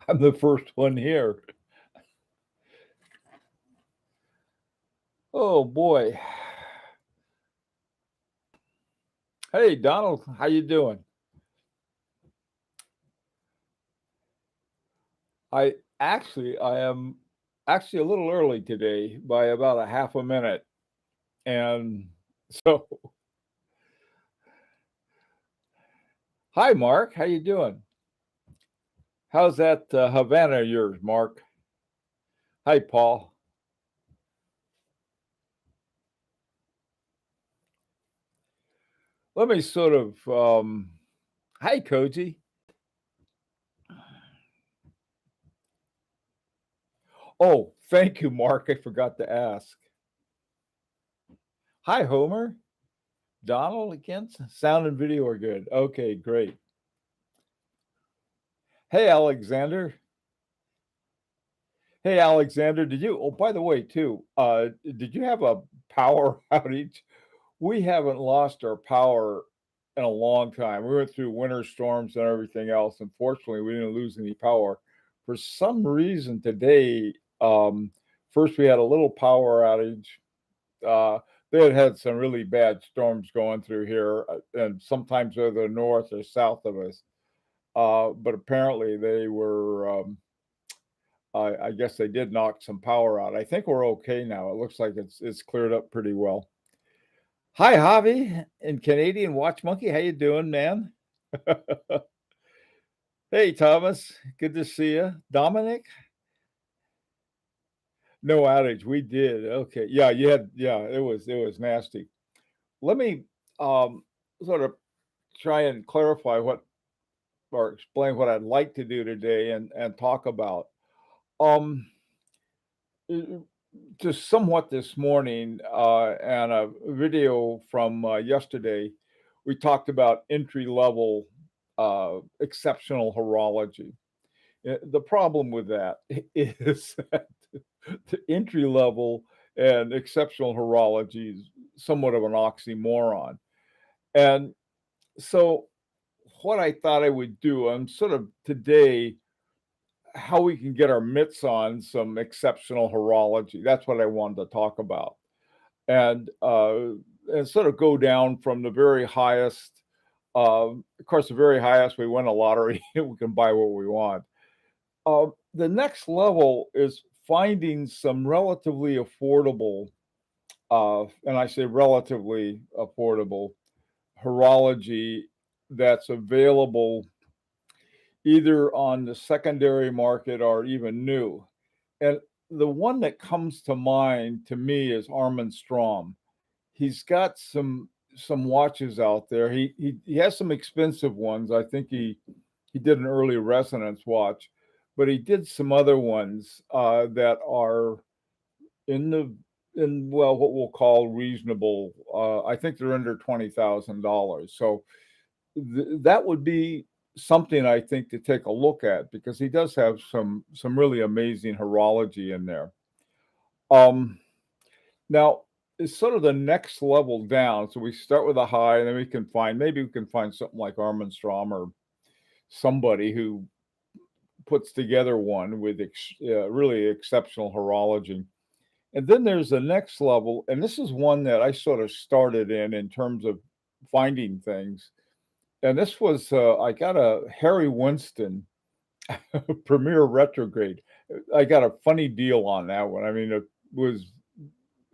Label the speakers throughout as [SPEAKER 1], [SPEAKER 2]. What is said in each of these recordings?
[SPEAKER 1] I'm the first one here. Oh boy. Hey Donald, how you doing? I am actually a little early today by about a half a minute. And so hi Mark, how you doing? How's that Havana of yours, Mark? Hi Paul. Let me sort of hi Koji. Oh, thank you, Mark. I forgot to ask. Hi Homer. Donald again. Sound and video are good. Okay, great. Hey Alexander. Hey Alexander, did you oh by the way too, did you have a power outage? We haven't lost our power in a long time. We went through winter storms and everything else. Unfortunately, we didn't lose any power. For some reason today, first we had a little power outage. Uh, they had some really bad storms going through here, and sometimes they're the north or south of us. But apparently they were I guess they did knock some power out. I think we're okay now. It looks like it's cleared up pretty well. Hi, Javi and Canadian Watch Monkey. How you doing, man? Hey, Thomas. Good to see you. Dominic. No outage. We did. Okay. Yeah, you had. Yeah, it was nasty. Let me sort of try and clarify what or explain what I'd like to do today and talk about. Um, just somewhat this morning and a video from yesterday, we talked about entry level exceptional horology. The problem with that is that the entry level and exceptional horology is somewhat of an oxymoron. And so, what I thought I would do, I'm sort of today how we can get our mitts on some exceptional horology. That's what I wanted to talk about, and sort of go down from the very highest. Of course, the very highest, we win a lottery, we can buy what we want. The next level is finding some relatively affordable, and I say relatively affordable horology that's available either on the secondary market or even new. And the one that comes to mind to me is Armin Strom. He's got some watches out there. He has some expensive ones. I think he did an early resonance watch, but he did some other ones that are in the in well what we'll call reasonable. I think they're under $20,000. So that would be something I think to take a look at because he does have some really amazing horology in there. Um, Now it's sort of the next level down. So we start with a high, and then maybe we can find something like Armin Strom or somebody who puts together one with really exceptional horology. And then there's the next level, and this is one that I sort of started in terms of finding things. And this was I got a Harry Winston Premier Retrograde. I got a funny deal on that one. I mean, it was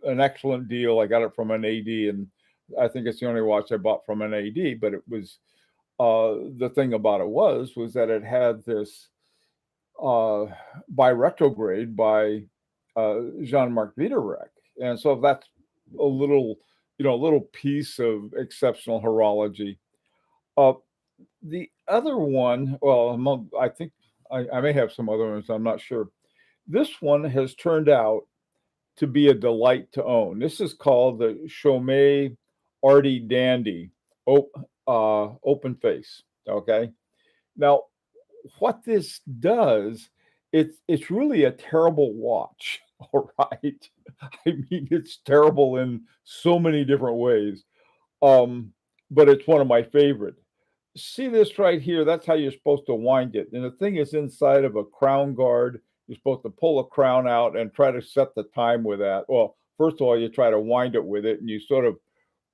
[SPEAKER 1] an excellent deal. I got it from an AD, and I think it's the only watch I bought from an AD. But it was the thing about it was that it had this by retrograde by Jean-Marc Viderec, and so that's a little a little piece of exceptional horology. Uh, the other one, well, I think I may have some other ones. I'm not sure. This one has turned out to be a delight to own. This is called the Chaumet Artie Dandy open face. Okay. Now, what this does, it's really a terrible watch. All right. I mean, it's terrible in so many different ways. Um, but it's one of my favorite. see this right here? That's how you're supposed to wind it. And the thing is inside of a crown guard. You're supposed to pull a crown out and try to set the time with that. Well, first of all, you try to wind it with it, and you sort of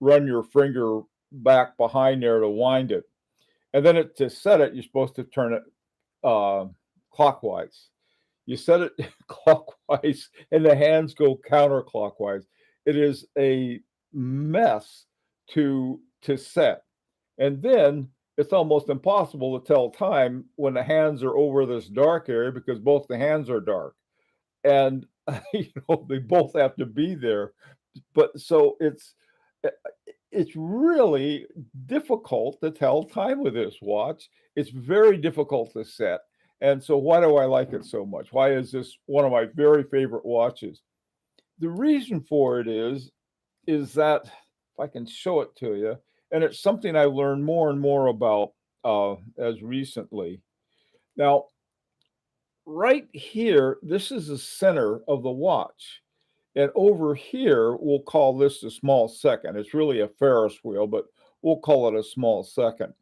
[SPEAKER 1] run your finger back behind there to wind it. And then to set it, you're supposed to turn it uh, clockwise. You set it clockwise, and the hands go counterclockwise. It is a mess to set. And then it's almost impossible to tell time when the hands are over this dark area because both the hands are dark. And they both have to be there. But so it's really difficult to tell time with this watch. It's very difficult to set. And so why do I like it so much? Why is this one of my very favorite watches? The reason for it is that if I can show it to you, and it's something I learned more and more about as recently. Now, right here, this is the center of the watch. And over here, we'll call this a small second. It's really a Ferris wheel, but we'll call it a small second.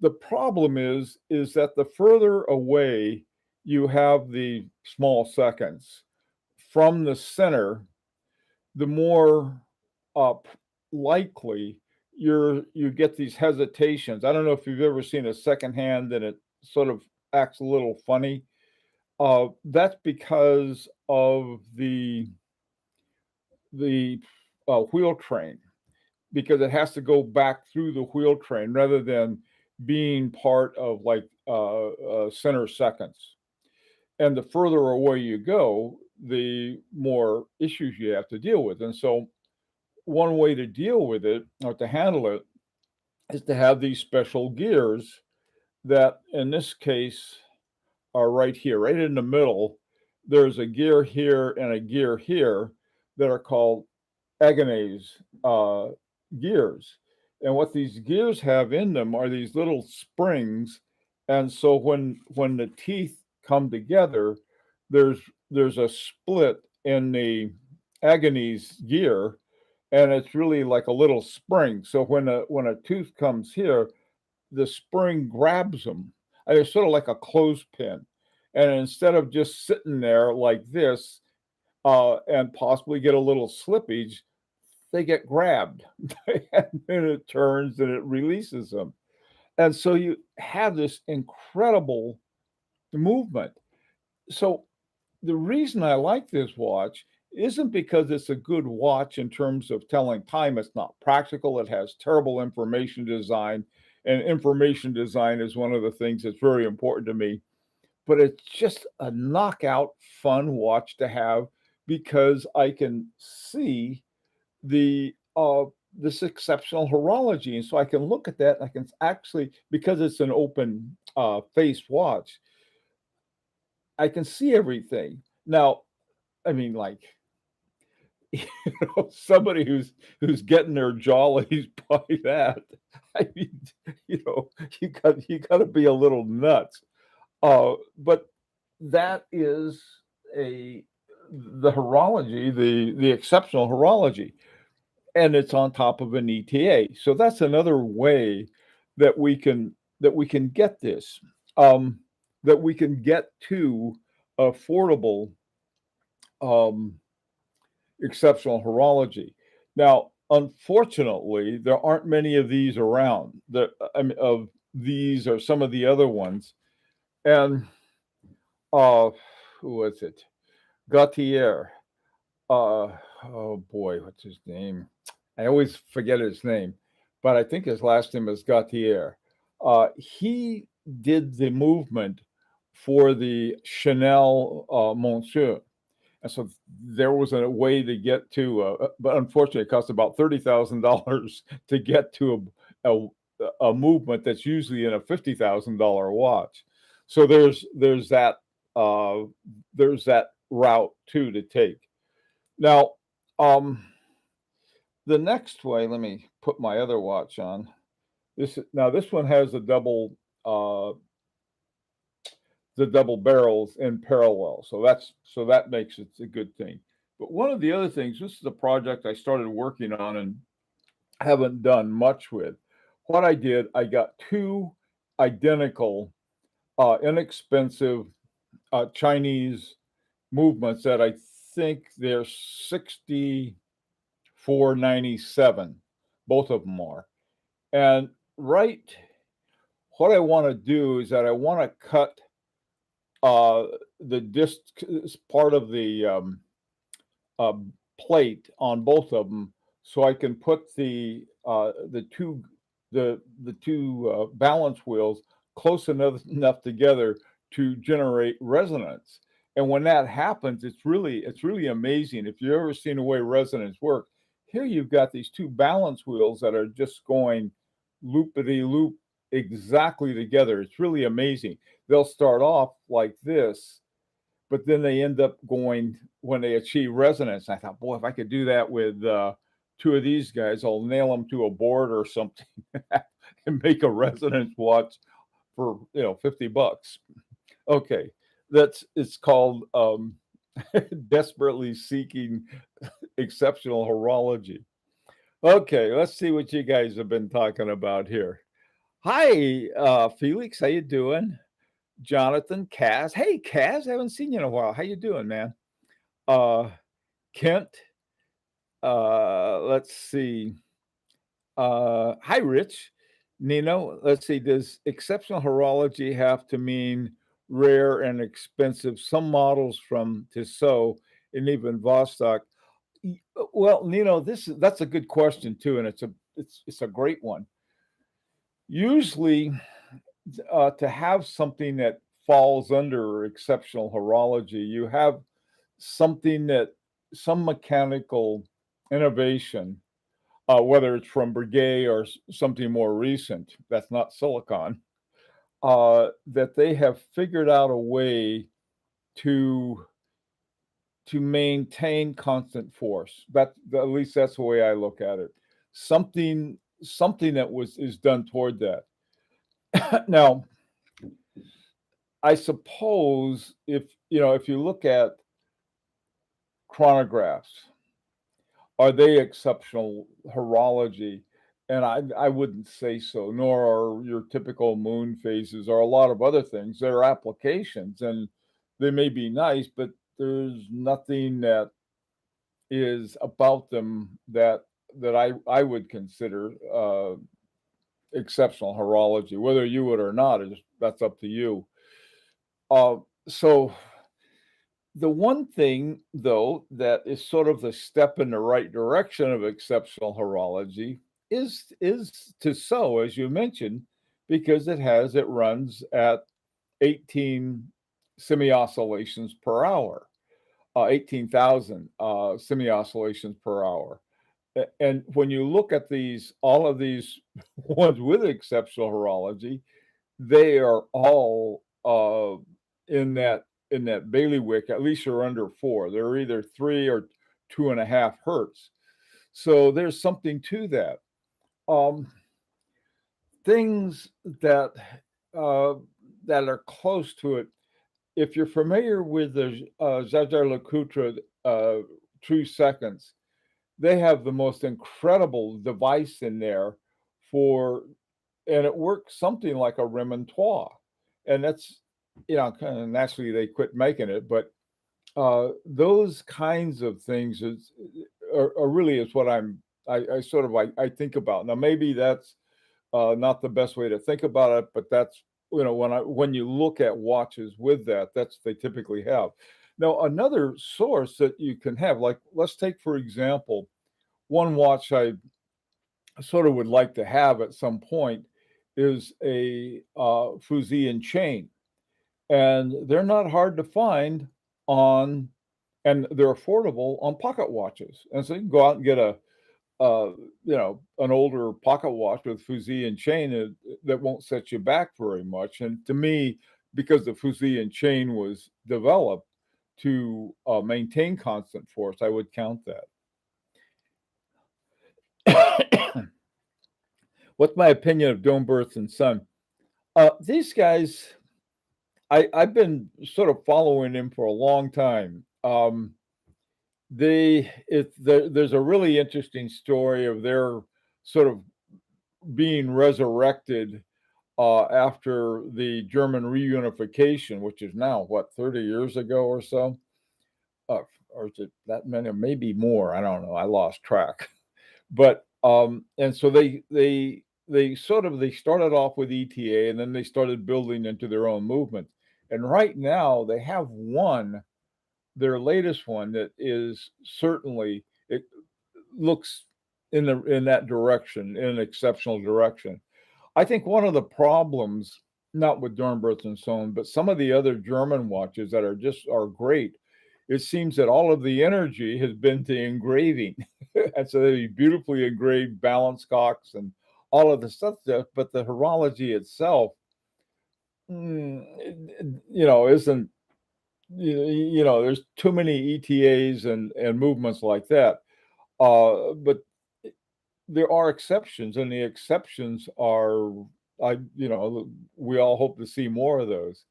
[SPEAKER 1] The problem is that the further away you have the small seconds from the center, the more uh, likely you get these hesitations. I don't know if you've ever seen a second hand and it sort of acts a little funny. That's because of the wheel train, because it has to go back through the wheel train rather than being part of like center seconds. And the further away you go, the more issues you have to deal with. And so, one way to deal with it or to handle it is to have these special gears that, in this case, are right here, right in the middle. There's a gear here and a gear here that are called Agassiz gears. And what these gears have in them are these little springs. And so when the teeth come together, there's there's a split in the Agassiz gear, and it's really like a little spring. So when a tooth comes here, the spring grabs them. And it's sort of like a clothespin. And instead of just sitting there like this and possibly get a little slippage, they get grabbed. And then it turns and it releases them. And so you have this incredible movement. So the reason I like this watch isn't because it's a good watch in terms of telling time. It's not practical. It has terrible information design. And information design is one of the things that's very important to me. But it's just a knockout fun watch to have because I can see the this exceptional horology, and so I can look at that. And I can actually, because it's an open face watch, I can see everything. Now, I mean, like somebody who's getting their jollies by that. I mean, you got to be a little nuts. But that is a the horology, the exceptional horology, and it's on top of an ETA. So that's another way that we can get this, um, that we can get to affordable um, exceptional horology. Now, unfortunately, there aren't many of these around. I mean, of these or some of the other ones, and uh, who was it? Gautier. Oh boy, what's his name? I always forget his name, but I think his last name is Gautier. He did the movement for the Chanel Monsieur. And so there was a way to get to, but unfortunately, it cost about $30,000 to get to a movement that's usually in a $50,000 watch. So uh, there's that route too to take. Now, um, the next way, let me put my other watch on. This one has uh, the double barrels in parallel, so that makes it a good thing. But one of the other things, this is a project I started working on and haven't done much with. what I did, I got two identical, inexpensive Chinese movements that I think they're 64.97. Both of them are. And right, what I want to do is that I want to cut uh, the disc part of the uh, plate on both of them, so I can put the two balance wheels close enough together to generate resonance. And when that happens, it's really amazing. If you've ever seen the way resonance work, here you've got these two balance wheels that are just going loopity loop exactly together. It's really amazing. They'll start off like this, but then they end up going when they achieve resonance. I thought, boy, if I could do that with two of these guys, I'll nail them to a board or something and make a resonance watch for $50. Okay, it's called desperately seeking exceptional horology. Okay, let's see what you guys have been talking about here. Hi, Felix, how you doing? Jonathan, Kaz. Hey, Kaz, haven't seen you in a while. How you doing, man? Uh, Kent. Let's see. Hi, Rich. Nino. Let's see. Does exceptional horology have to mean rare and expensive? Some models from Tissot and even Vostok. Well, Nino, that's a good question too, and it's a great one. Usually, to have something that falls under exceptional horology, you have something that some mechanical innovation, whether it's from Breguet or something more recent that's not silicon, that they have figured out a way to maintain constant force. That at least that's the way I look at it. Something that is done toward that. Now, I suppose if you look at chronographs, are they exceptional horology? And I wouldn't say so, nor are your typical moon phases or a lot of other things. They're applications and they may be nice, but there's nothing that is about them that I would consider exceptional horology. Whether you would or not, that's up to you. So the one thing, though, that is sort of the step in the right direction of exceptional horology is to sew, as you mentioned, because it runs at 18 semi-oscillations per hour, 18,000 semi-oscillations per hour. And when you look at all of these ones with exceptional horology, they are all in that bailiwick. At least are under 4. They're either 3 or 2.5 hertz. So there's something to that. Um, Things uh, that are close to it. If you're familiar with the Jaeger-LeCoultre True Seconds, they have the most incredible device in there for, and it works something like a remontoire. And that's, kind of naturally they quit making it, but those kinds of things are really is what I sort of I think about. Now maybe that's not the best way to think about it, but that's when you look at watches with that, that's they typically have. Now another source that you can have, like let's take for example, one watch I sort of would like to have at some point is a fusee and chain, and they're not hard to find on, and they're affordable on pocket watches. And so you can go out and get an older pocket watch with fusee and chain that won't set you back very much. And to me, because the fusee and chain was developed to maintain constant force, I would count that. What's my opinion of Dome Birth and Sun? These guys, I've been sort of following them for a long time. There's a really interesting story of their sort of being resurrected after the German reunification, which is now what, 30 years ago or so, uh, or is it that many? Maybe more. I don't know. I lost track. But and so they sort of they started off with ETA, and then they started building into their own movement. And right now they have one, their latest one, that is certainly, it looks in that direction, in an exceptional direction. I think one of the problems, not with Dornbirth and Sohn, but some of the other German watches that are great, it seems that all of the energy has been to engraving. And so they beautifully engraved balance cocks and all of the stuff there, but the horology itself, isn't, there's too many ETAs and movements like that. But there are exceptions, and the exceptions are, we all hope to see more of those.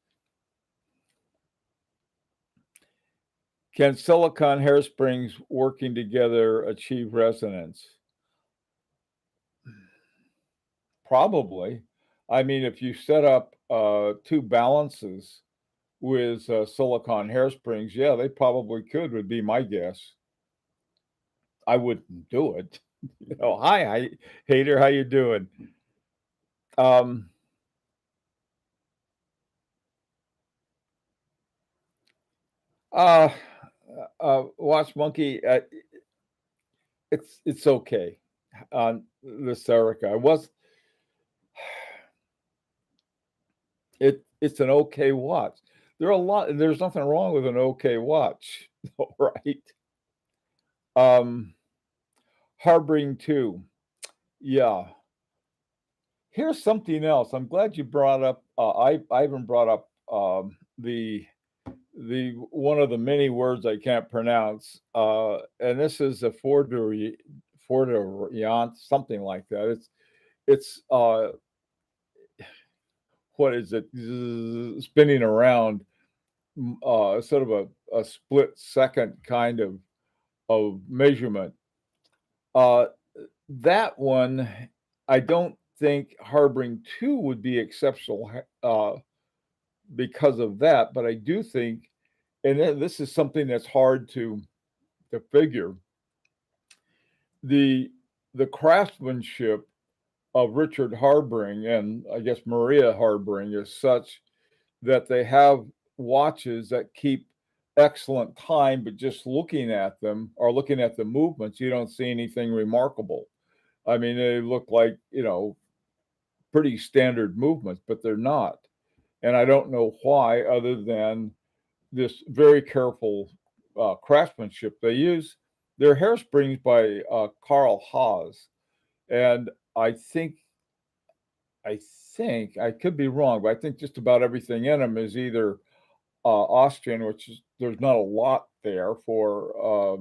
[SPEAKER 1] Can silicon hairsprings working together achieve resonance? Probably. I mean, if you set up two balances with silicon hairsprings, yeah, they probably could, would be my guess. I wouldn't do it. Hi, hater, how you doing? Um, uh, Watch Monkey, it's okay. On this Erica, it's an okay watch. There's nothing wrong with an okay watch, right? Um, Harboring 2. Yeah. Here's something else. I'm glad you brought up, Ivan brought up, the one of the many words I can't pronounce, and this is a Fordoriant, something like that. It's what is it? Spinning around, sort of a split second kind of measurement. Uh, that one, I don't think Harboring 2 would be exceptional because of that, but I do think, and this is something that's hard to figure, the the craftsmanship of Richard Harbring and I guess Maria Harbring is such that they have watches that keep excellent time, but just looking at them or looking at the movements, you don't see anything remarkable. I mean, they look like, pretty standard movements, but they're not. And I don't know why, other than this very careful craftsmanship. They use their hairsprings by Carl Haas, and I think I could be wrong, but I think just about everything in them is either Austrian, which is there's not a lot there for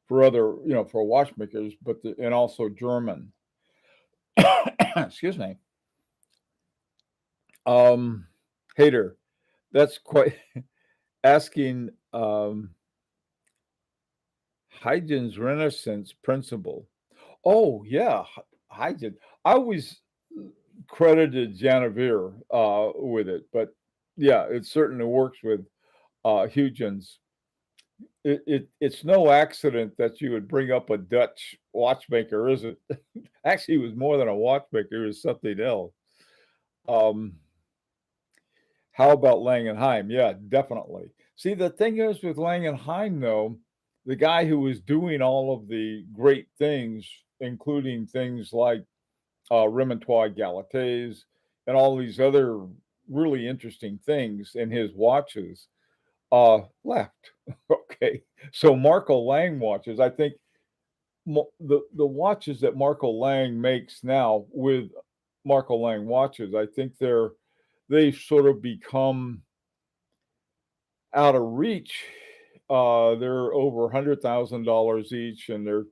[SPEAKER 1] other for watchmakers, but and also German. Excuse me. Um, Hater, that's quite asking Haydn's Renaissance principle. Oh yeah, Haydn. I always credited Janvier with it, but yeah, it certainly works with Huygens. It's no accident that you would bring up a Dutch watchmaker, is it? Actually, he was more than a watchmaker; he was something else. Um, how about Langenheim? Yeah, definitely. See, the thing is with Langenheim, though, the guy who was doing all of the great things, including things like Remontois Galates and all these other really interesting things in his watches, left. Okay, so Marco Lang watches. I think the watches that Marco Lang makes now with Marco Lang watches, I think they've sort of become out of reach. They're over $100,000 each, and they're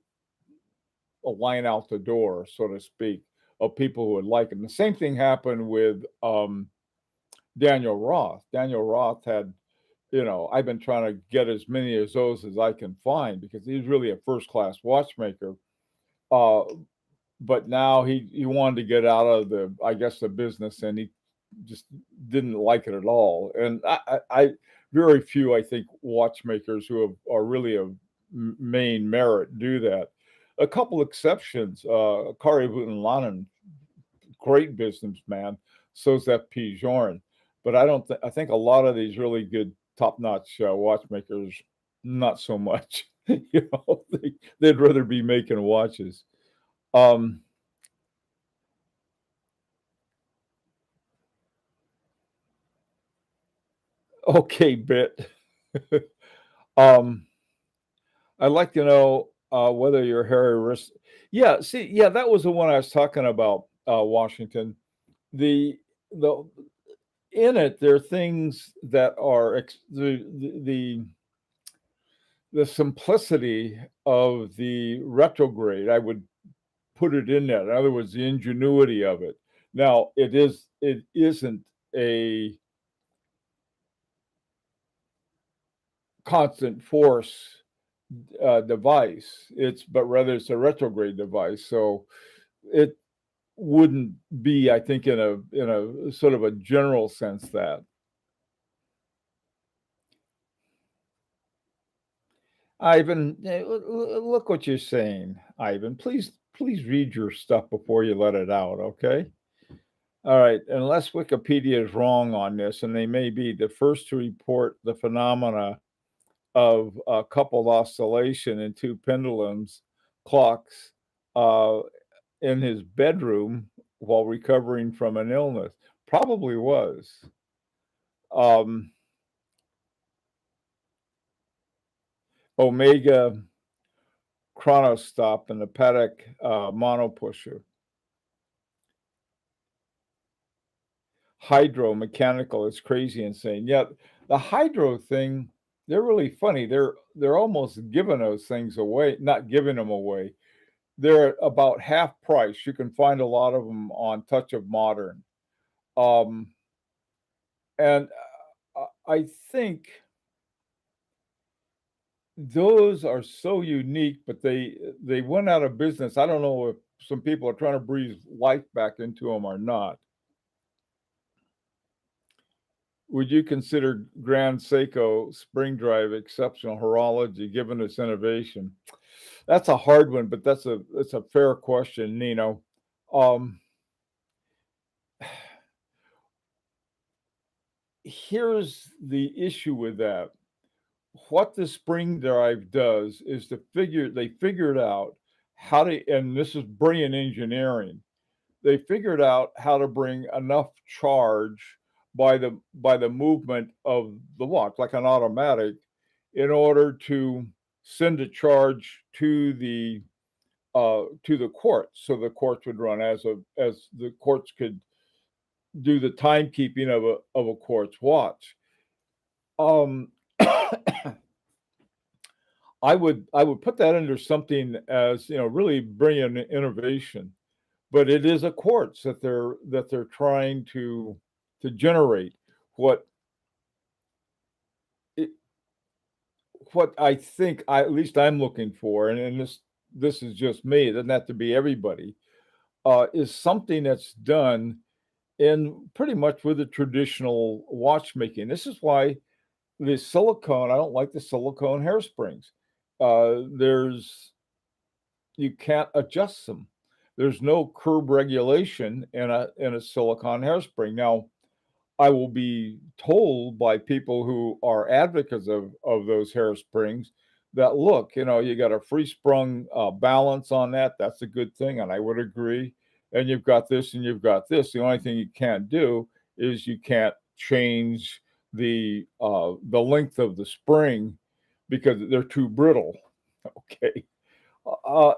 [SPEAKER 1] a line out the door, so to speak, of people who would like them. The same thing happened with Daniel Roth. Daniel Roth had, I've been trying to get as many of those as I can find because he's really a first class watchmaker. Uh, but now he wanted to get out of the, I guess, the business, and he just didn't like it at all. And I very few, I think, watchmakers who are really of main merit do that. A couple exceptions, Kari Voutilainen, great businessman, so's F.P. Jorn. But I don't I think a lot of these really good top-notch watchmakers, not so much. They'd rather be making watches. Um, okay, bit. um, I'd like to know whether your Harry wrist. Yeah, see, yeah, that was the one I was talking about. Washington. The the in it there are things that are the simplicity of the retrograde. I would put it in that. In other words, the ingenuity of it. Now, it isn't a constant force device. But rather it's a retrograde device. So it wouldn't be, I think, in a sort of a general sense that. Ivan, look what you're saying, Ivan. Please read your stuff before you let it out, okay? All right, unless Wikipedia is wrong on this, and they may be the first to report the phenomena of coupled oscillation in two pendulums clocks uh, in his bedroom while recovering from an illness. Probably was. Um, Omega chronostop and the Patek monopusher. Hydro mechanical is crazy insane. Yeah, the hydro thing, they're really funny. They're almost giving those things away, not giving them away. They're about half price. You can find a lot of them on Touch of Modern. Um, and I think those are so unique, but they went out of business. I don't know if some people are trying to breathe life back into them or not. Would you consider Grand Seiko spring drive exceptional horology given its innovation? That's a hard one, but that's a fair question, Nino. Um, Here's the issue with that. What the spring drive does is they figured out how to, and this is brilliant engineering. They figured out how to bring enough charge by the movement of the watch, like an automatic, in order to send a charge to the quartz, so the quartz would run as the quartz could do the timekeeping of a quartz watch. Um, I would put that under something as really brilliant innovation, but it is a quartz that they're trying to generate. What it, what I think at least I'm looking for, and this is just me. It doesn't have to be everybody. Is something that's done in pretty much with the traditional watchmaking. This is why the silicone. I don't like the silicone hairsprings. There's You can't adjust them. There's no curb regulation in a silicone hairspring. Now, I will be told by people who are advocates of those hairsprings that look, you got a free sprung balance on that. That's a good thing, and I would agree. And you've got this, and you've got this. The only thing you can't do is you can't change the length of the spring because they're too brittle. Okay, so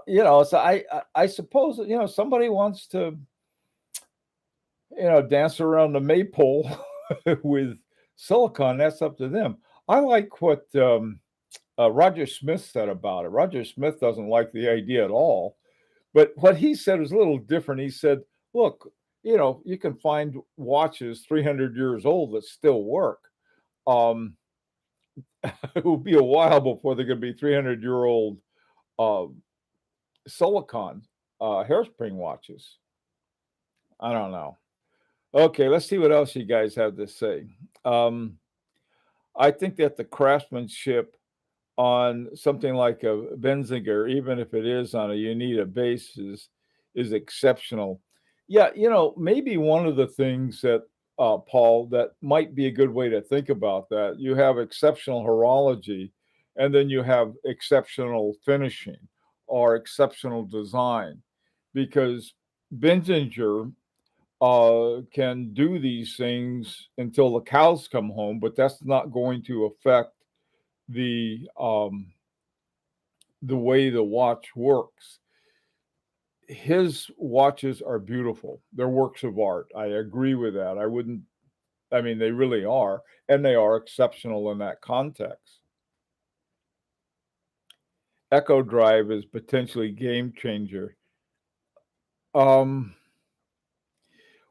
[SPEAKER 1] I suppose that somebody wants to dance around the maypole with silicon, that's up to them. I like what Roger Smith said about it. Roger Smith doesn't like the idea at all, but what he said was a little different. He said, look, you can find watches 300 years old that still work. Um, it will be a while before they're going to be 300-year-old uh, silicon. hairspring watches. I don't know. Okay, let's see what else you guys have to say. Um, I think that the craftsmanship on something like a Benziger, even if it is on a Unita basis, is exceptional. Yeah, maybe one of the things that, Paul, that might be a good way to think about that, you have exceptional horology, and then you have exceptional finishing or exceptional design, because Benzinger can do these things until the cows come home, but that's not going to affect the the way the watch works. His watches are beautiful. They're works of art. I agree with that. I mean, they really are, and they are exceptional in that context. Echo Drive is potentially game changer. Um,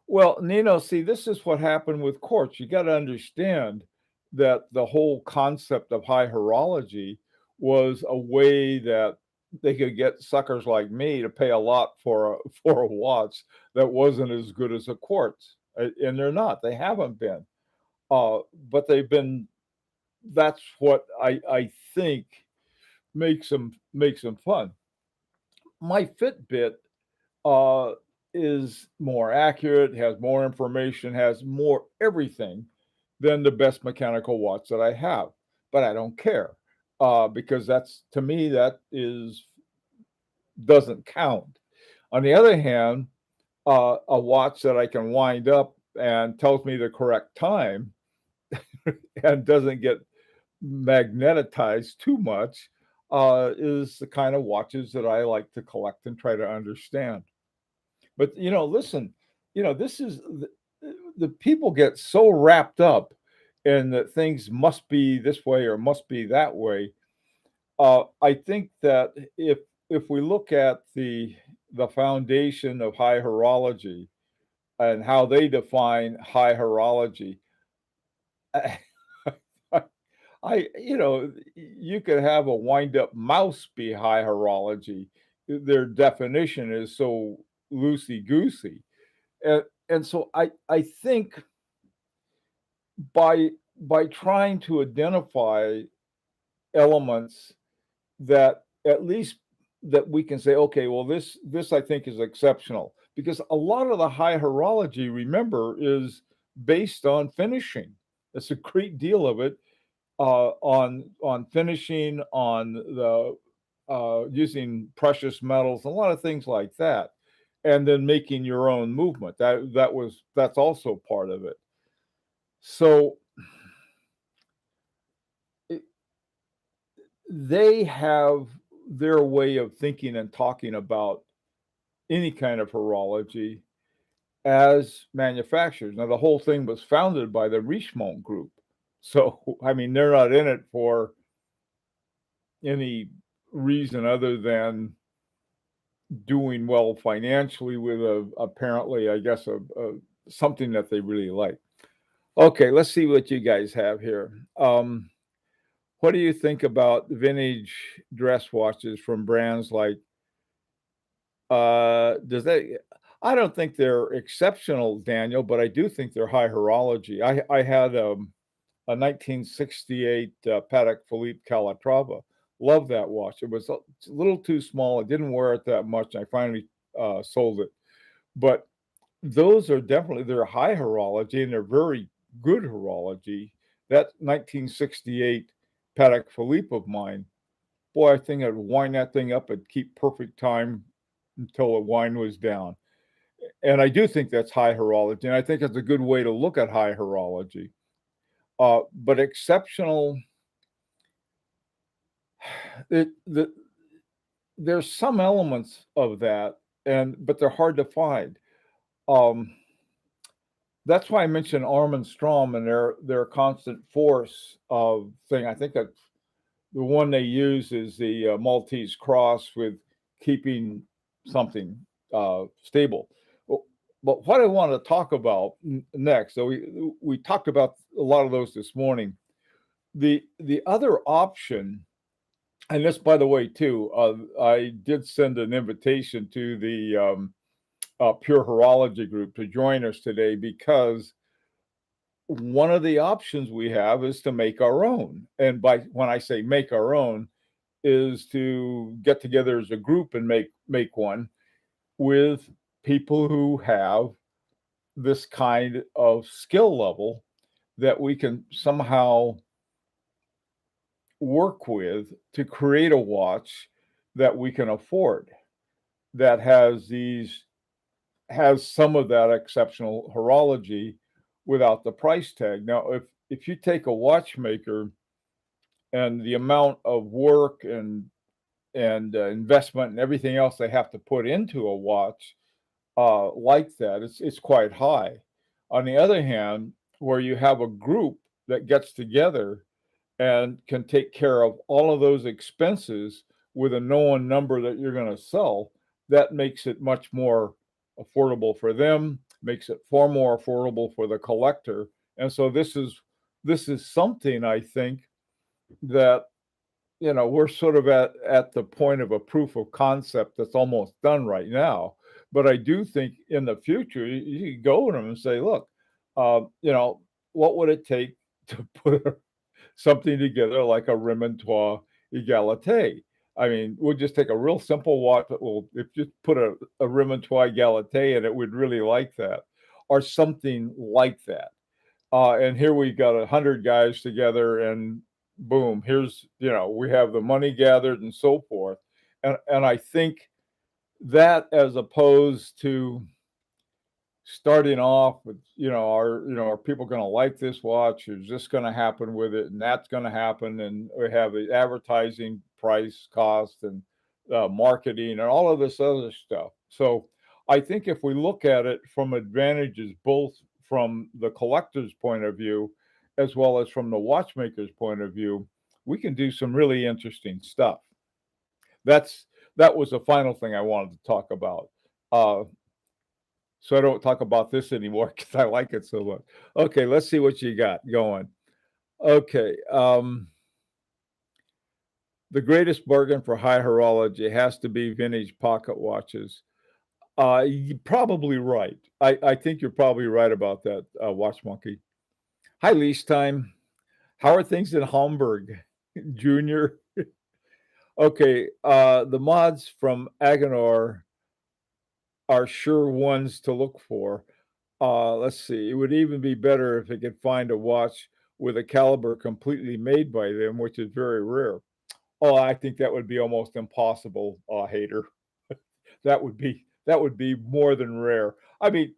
[SPEAKER 1] well, Nino, see, this is what happened with quartz. You got to understand that the whole concept of high horology was a way that they could get suckers like me to pay a lot for a for a watch that wasn't as good as a quartz. And they're not. They haven't been. But they've been. That's what I think makes them fun. My Fitbit uh, is more accurate, has more information, has more everything than the best mechanical watch that I have. But I don't care, because that's, to me, that is doesn't count. On the other hand, a watch that I can wind up and tells me the correct time and doesn't get magnetized too much is the kind of watches that I like to collect and try to understand. But listen, this is the people get so wrapped up in that things must be this way or must be that way. I think that if we look at the foundation of high horology and how they define high horology, you could have a wind up mouse be high horology. Their definition is so loosey goosey. And so I think by trying to identify elements that at least that we can say, okay, well, this I think is exceptional, because a lot of the high horology, remember, is based on finishing. It's a great deal of it on finishing, on the using precious metals, a lot of things like that, and then making your own movement. That's also part of it. So it, they have their way of thinking and talking about any kind of horology as manufacturers. Now, the whole thing was founded by the Richemont group. So, I mean, they're not in it for any reason other than doing well financially with apparently, I guess, a something that they really like. Okay, let's see what you guys have here. What do you think about vintage dress watches from brands like does that I don't think they're exceptional, Daniel, but I do think they're high horology. I had a 1968 Patek Philippe Calatrava. Love that watch. It was a little too small. I didn't wear it that much. I finally sold it. But those are definitely, they're high horology and they're very good horology. That 1968 Patek Philippe of mine, boy, I think I'd wind that thing up and keep perfect time until the wine was down. And I do think that's high horology, and I think it's a good way to look at high horology. But exceptional, it, the, there's some elements of that, but they're hard to find. Um, that's why I mentioned Arm and Strom and their constant force of thing. I think that the one they use is the Maltese cross with keeping something stable. But what I want to talk about next, so we talked about a lot of those this morning. The other option And this, by the way, too, I did send an invitation to the Pure Horology group to join us today because one of the options we have is to make our own. And by when I say make our own, is to get together as a group and make one with people who have this kind of skill level that we can somehow work with to create a watch that we can afford that has some of that exceptional horology without the price tag. Now, if you take a watchmaker and the amount of work and investment and everything else they have to put into a watch like that, it's quite high. On the other hand, where you have a group that gets together and can take care of all of those expenses with a known number that you're going to sell, that makes it much more affordable for them, makes it far more affordable for the collector. And so this is something I think that we're sort of at the point of a proof of concept that's almost done right now. But I do think in the future you could go to them and say, look, what would it take to put something together like a Remontois Egalite? I mean, we'll just take a real simple watch, but we'll if just put a Remontois Egalite and it would really like that, or something like that. And here we got 100 guys together, and boom, here's we have the money gathered and so forth. And I think that as opposed to starting off with are people going to like this watch, is this going to happen with it, and that's going to happen, and we have the advertising price cost and marketing and all of this other stuff. So I think if we look at it from advantages both from the collector's point of view as well as from the watchmaker's point of view, we can do some really interesting stuff. That was the final thing I wanted to talk about. uh, so I don't talk about this anymore because I like it so much. Okay, let's see what you got going. Okay, the greatest bargain for high horology has to be vintage pocket watches. You're probably right. I think you're probably right about that, Watch Monkey. Hi, lease time. How are things in Hamburg, Junior? Okay, the mods from Agenor are sure ones to look for. Let's see. It would even be better if it could find a watch with a caliber completely made by them, which is very rare. Oh, I think that would be almost impossible, Hater. That would be more than rare. I mean,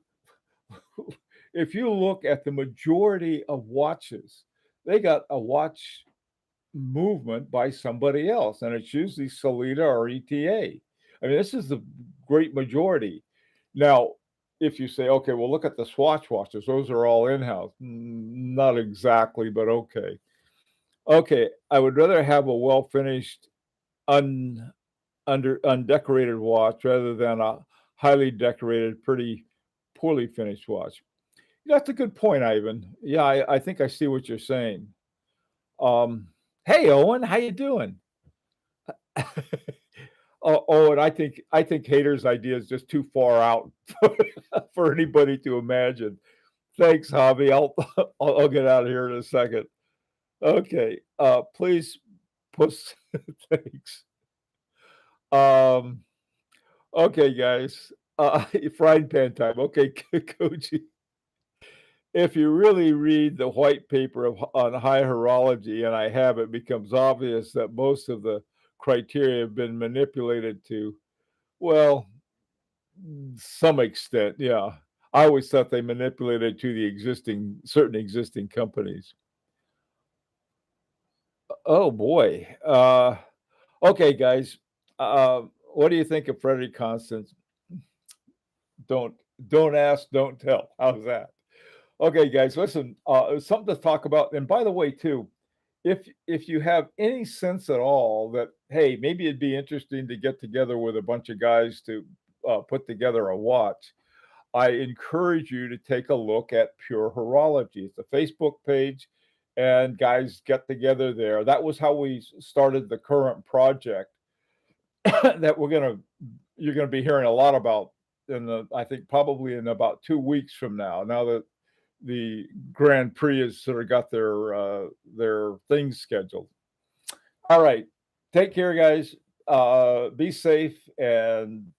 [SPEAKER 1] if you look at the majority of watches, they got a watch movement by somebody else, and it's usually Solita or ETA. I mean, this is the great majority. Now, if you say, okay, well, look at the Swatch watches; those are all in-house. Not exactly, but okay. Okay, I would rather have a well-finished, un undecorated watch rather than a highly decorated, pretty poorly finished watch. That's a good point, Ivan. Yeah, I think I see what you're saying. Um, hey, Owen, how you doing? Oh, and I think haters' idea is just too far out for anybody to imagine. Thanks, Javi. I'll get out of here in a second. Okay, please post. Thanks. Um, okay, guys. Frying pan time. Okay, Koji. If you really read the white paper on high horology, and I have, it becomes obvious that most of the criteria have been manipulated to, well, some extent, yeah. I always thought they manipulated to the certain existing companies. Oh boy. Okay, guys. What do you think of Frederick Constance? Don't don't ask, don't tell. How's that? Okay, guys, listen, something to talk about. And by the way, too, if you have any sense at all that hey, maybe it'd be interesting to get together with a bunch of guys to put together a watch, I encourage you to take a look at Pure Horology. It's a Facebook page, and guys get together there. That was how we started the current project that you're gonna be hearing a lot about I think probably in about 2 weeks from now. Now that the Grand Prix has sort of got their things scheduled. All right, take care, guys. Be safe, and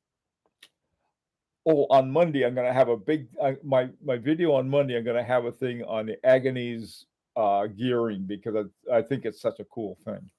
[SPEAKER 1] on Monday I'm going to have a big my video on Monday. I'm going to have a thing on the Agonies gearing because I think it's such a cool thing.